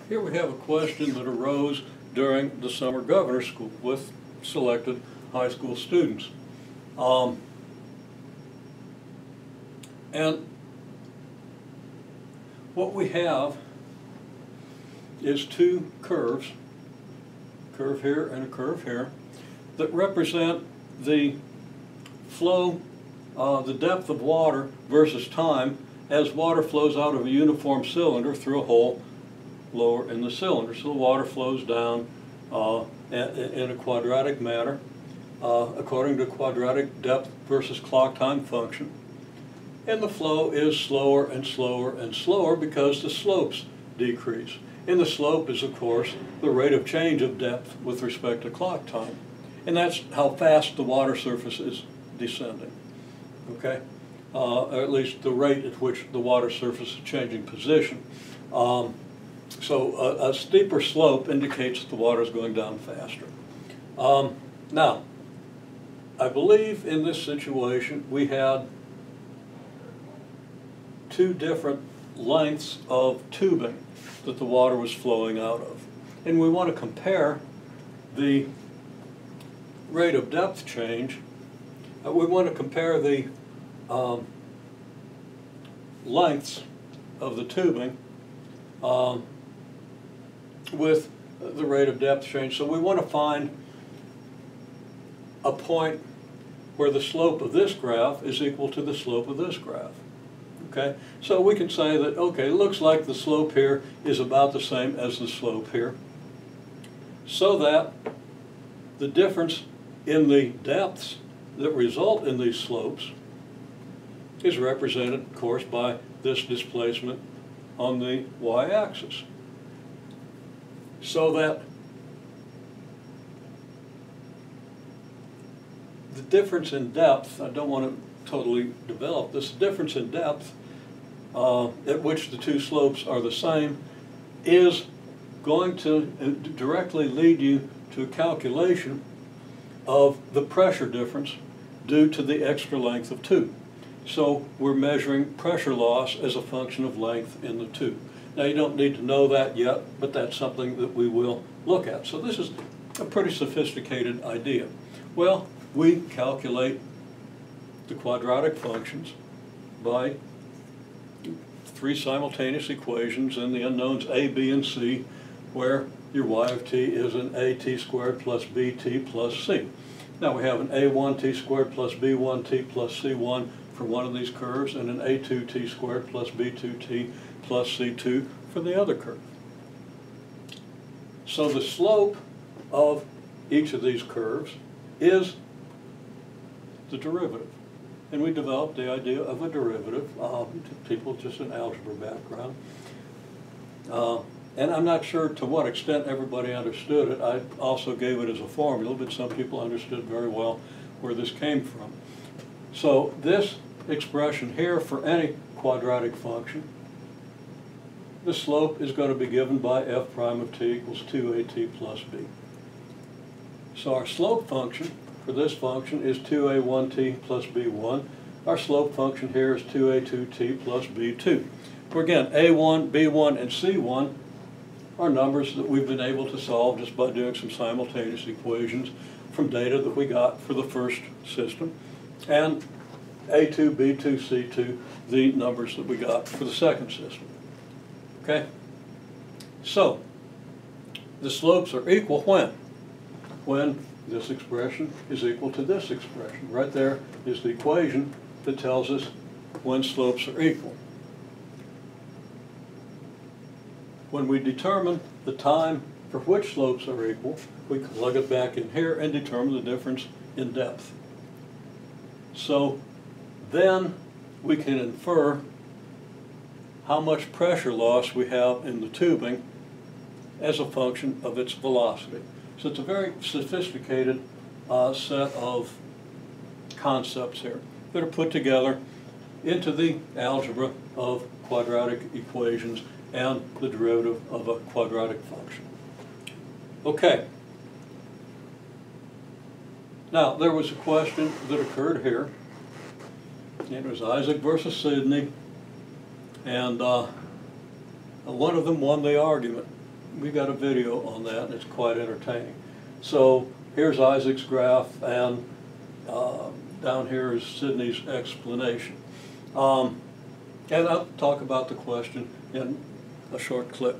Here we have a question that arose during the summer governor's school with selected high school students. And what we have is two curves, a curve here and a curve here, that represent the flow, the depth of water versus time as water flows out of a uniform cylinder through a hole lower in the cylinder. So the water flows down in a quadratic manner according to quadratic depth versus clock time function. And the flow is slower and slower and slower because the slopes decrease. And the slope is, of course, the rate of change of depth with respect to clock time. And that's how fast the water surface is descending, okay? Or at least the rate at which the water surface is changing position. So a steeper slope indicates that the water is going down faster. Now, I believe in this situation we had two different lengths of tubing that the water was flowing out of. And we want to compare the rate of depth change. We want to compare the lengths of the tubing with the rate of depth change. So we want to find a point where the slope of this graph is equal to the slope of this graph. Okay, so we can say that, okay, it looks like the slope here is about the same as the slope here, so that the difference in the depths that result in these slopes is represented, of course, by this displacement on the y-axis. So that the difference in depth, I don't want to totally develop this, difference in depth at which the two slopes are the same is going to directly lead you to a calculation of the pressure difference due to the extra length of tube. So we're measuring pressure loss as a function of length in the tube. Now you don't need to know that yet, but that's something that we will look at. So this is a pretty sophisticated idea. Well, we calculate the quadratic functions by three simultaneous equations and the unknowns a, b, and c, where your y of t is an at squared plus bt plus c. Now we have an a1t squared plus b1t plus c1 for one of these curves and an a2t squared plus b2t plus c2 for the other curve. So the slope of each of these curves is the derivative. And we developed the idea of a derivative to people just an algebra background. And I'm not sure to what extent everybody understood it. I also gave it as a formula, but some people understood very well where this came from. So this expression here for any quadratic function, the slope is going to be given by f prime of t equals 2at plus b. So our slope function for this function is 2a1t plus b1. Our slope function here is 2a2t plus b2. For again, a1, b1, and c1 are numbers that we've been able to solve just by doing some simultaneous equations from data that we got for the first system, and a2, b2, c2, the numbers that we got for the second system. Okay? So, the slopes are equal when? When this expression is equal to this expression. Right there is the equation that tells us when slopes are equal. When we determine the time for which slopes are equal, we plug it back in here and determine the difference in depth. So then we can infer how much pressure loss we have in the tubing as a function of its velocity. So it's a very sophisticated set of concepts here that are put together into the algebra of quadratic equations and the derivative of a quadratic function. Okay. Now, there was a question that occurred here. It was Isaac versus Sidney, and one of them won the argument. we got a video on that, and it's quite entertaining. So here's Isaac's graph, and down here is Sydney's explanation. And I'll talk about the question in a short clip.